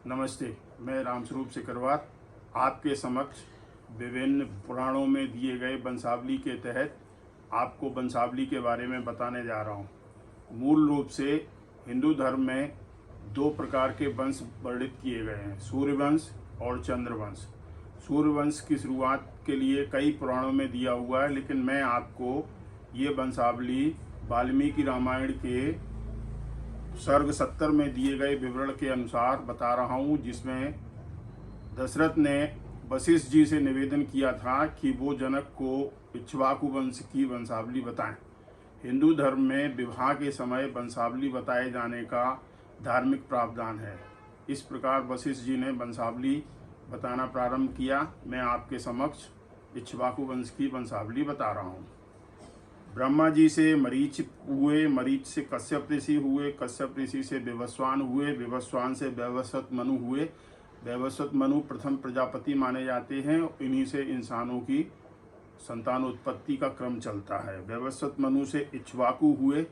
नमस्ते। मैं रामस्वरूप सिकरवार आपके समक्ष विभिन्न पुराणों में दिए गए वंशावली के तहत आपको वंशावली के बारे में बताने जा रहा हूँ। मूल रूप से हिंदू धर्म में दो प्रकार के वंश वर्णित किए गए हैं, सूर्यवंश और चंद्रवंश। सूर्यवंश की शुरुआत के लिए कई पुराणों में दिया हुआ है, लेकिन मैं आपको ये वंशावली वाल्मीकि रामायण के सर्ग 70 में दिए गए विवरण के अनुसार बता रहा हूँ, जिसमें दशरथ ने वशिष्ठ जी से निवेदन किया था कि वो जनक को इक्ष्वाकु वंश की वंशावली बताएं। हिंदू धर्म में विवाह के समय वंशावली बताए जाने का धार्मिक प्रावधान है। इस प्रकार वशिष्ठ जी ने वंशावली बताना प्रारंभ किया। मैं आपके समक्ष इक्ष्वाकु वंश की वंशावली बता रहा हूँ। ब्रह्मा जी से मरीच हुए, मरीच से कश्यप ऋषि हुए, कश्यप ऋषि से विवस्वान हुए, विवस्वान से वैवस्वत मनु हुए। वैवस्वत मनु प्रथम प्रजापति माने जाते हैं। इन्हीं से इंसानों की संतान उत्पत्ति का क्रम चलता है। वैवस्वत मनु से इक्ष्वाकु हुए।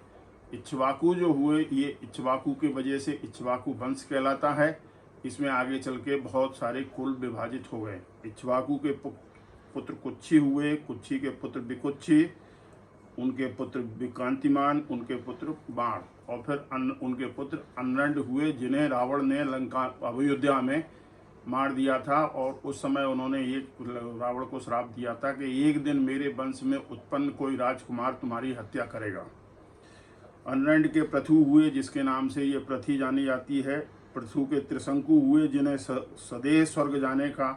इक्ष्वाकु जो हुए, ये इक्ष्वाकु की वजह से इक्ष्वाकु वंश कहलाता है। इसमें आगे चल के बहुत सारे कुल विभाजित हो गए। इक्ष्वाकु के पुत्र कुच्छी हुए, कुच्छी के पुत्र विकुच्छी, उनके पुत्र विकांतिमान, उनके पुत्र बाण, और फिर उनके पुत्र अनरंड हुए, जिन्हें रावण ने लंका अयोध्या में मार दिया था। और उस समय उन्होंने रावण को श्राप दिया था कि एक दिन मेरे वंश में उत्पन्न कोई राजकुमार तुम्हारी हत्या करेगा। अनरंड के पृथु हुए, जिसके नाम से ये पृथ्वी जानी जाती है। पृथु के त्रिशंकु हुए, जिन्हें सदैव स्वर्ग जाने का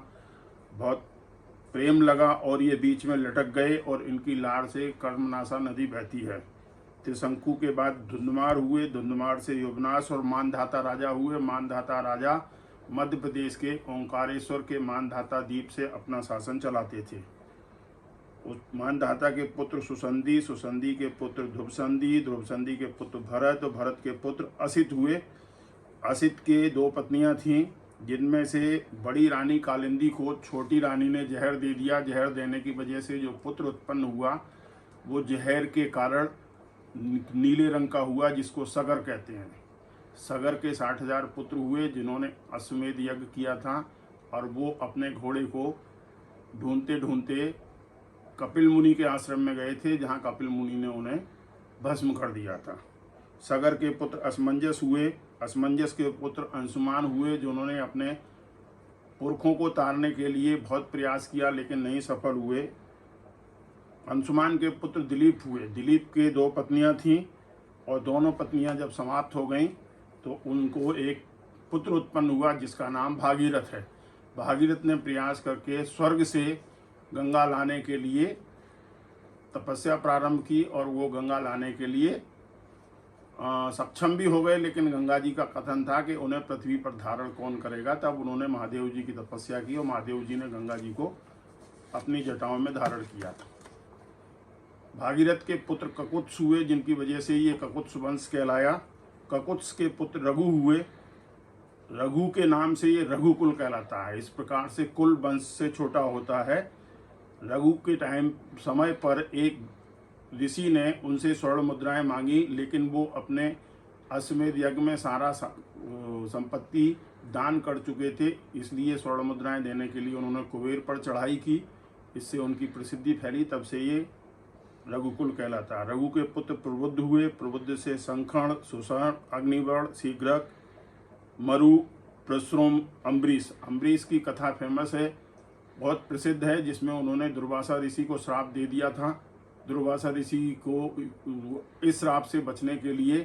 बहुत प्रेम लगा और ये बीच में लटक गए और इनकी लाड़ से कर्मनाशा नदी बहती है। त्रिशंकु के बाद धुंधमार हुए, धुंधमार से युवनाश और मानधाता राजा हुए। मानधाता राजा मध्य प्रदेश के ओंकारेश्वर के मानधाता द्वीप से अपना शासन चलाते थे। उस मानधाता के पुत्र सुसंदी, सुसंदी के पुत्र ध्रुवसंदी, ध्रुवसंदी के पुत्र भरत, भरत के पुत्र असित हुए। असित के दो पत्नियां थीं, जिनमें से बड़ी रानी कालिंदी को छोटी रानी ने जहर दे दिया। जहर देने की वजह से जो पुत्र उत्पन्न हुआ वो जहर के कारण नीले रंग का हुआ, जिसको सगर कहते हैं। सगर के 60,000 पुत्र हुए, जिन्होंने अश्वमेध यज्ञ किया था और वो अपने घोड़े को ढूंढते ढूंढते कपिल मुनि के आश्रम में गए थे, जहाँ कपिल मुनि ने उन्हें भस्म कर दिया था। सगर के पुत्र असमंजस हुए। असमंजस के पुत्र अंशुमान हुए, जिन्होंने अपने पुरखों को तारने के लिए बहुत प्रयास किया लेकिन नहीं सफल हुए। अंशुमान के पुत्र दिलीप हुए। दिलीप के दो पत्नियां थीं और दोनों पत्नियां जब समाप्त हो गईं तो उनको एक पुत्र उत्पन्न हुआ, जिसका नाम भागीरथ है। भागीरथ ने प्रयास करके स्वर्ग से गंगा लाने के लिए तपस्या प्रारंभ की और वो गंगा लाने के लिए सक्षम भी हो गए, लेकिन गंगा जी का कथन था कि उन्हें पृथ्वी पर धारण कौन करेगा। तब उन्होंने महादेव जी की तपस्या की और महादेव जी ने गंगा जी को अपनी जटाओं में धारण किया था। भागीरथ के पुत्र ककुत्स हुए, जिनकी वजह से ये ककुत्स वंश कहलाया। ककुत्स के पुत्र रघु हुए। रघु के नाम से ये रघुकुल कहलाता है। इस प्रकार से कुल वंश से छोटा होता है। रघु के समय पर एक ऋषि ने उनसे स्वर्ण मुद्राएं मांगी, लेकिन वो अपने अश्वमेध यज्ञ में सारा संपत्ति दान कर चुके थे। इसलिए स्वर्ण मुद्राएं देने के लिए उन्होंने कुबेर पर चढ़ाई की। इससे उनकी प्रसिद्धि फैली, तब से ये रघुकुल कहलाता है। रघु के पुत्र प्रबुद्ध हुए। प्रबुद्ध से संखण, सुसर्ण, अग्निवर्ण, शीघ्रक, मरु, प्रसुम, अम्बरीश। अम्बरीश की कथा फेमस है, बहुत प्रसिद्ध है, जिसमें उन्होंने दुर्वासा ऋषि को श्राप दे दिया था। दुर्वासा ऋषि को इस श्राप से बचने के लिए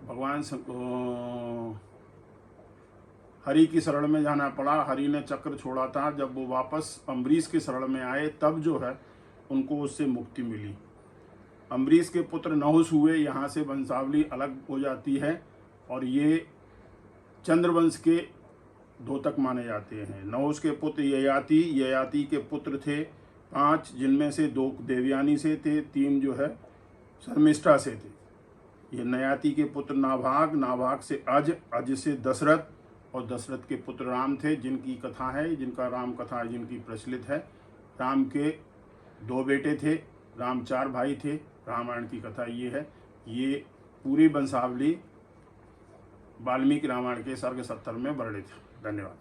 भगवान हरि की शरण में जाना पड़ा। हरि ने चक्र छोड़ा था। जब वो वापस अम्बरीश के शरण में आए तब जो है उनको उससे मुक्ति मिली। अम्बरीश के पुत्र नहुष हुए। यहाँ से वंशावली अलग हो जाती है और ये चंद्रवंश के द्योतक माने जाते हैं। नहुष के पुत्र ययाति, ययाति के पुत्र थे 5, जिनमें से 2 देवयानी से थे, 3 जो है शर्मिष्ठा से थे। ये नयाति के पुत्र नाभाग, नाभाग से अज, अज से दशरथ और दशरथ के पुत्र राम थे, जिनकी कथा है, जिनका राम कथा है, जिनकी प्रचलित है। राम के 2 बेटे थे, राम 4 भाई थे। रामायण की कथा ये है। ये पूरी वंशावली वाल्मीकि रामायण के सर्ग 70 में वर्णित है। धन्यवाद।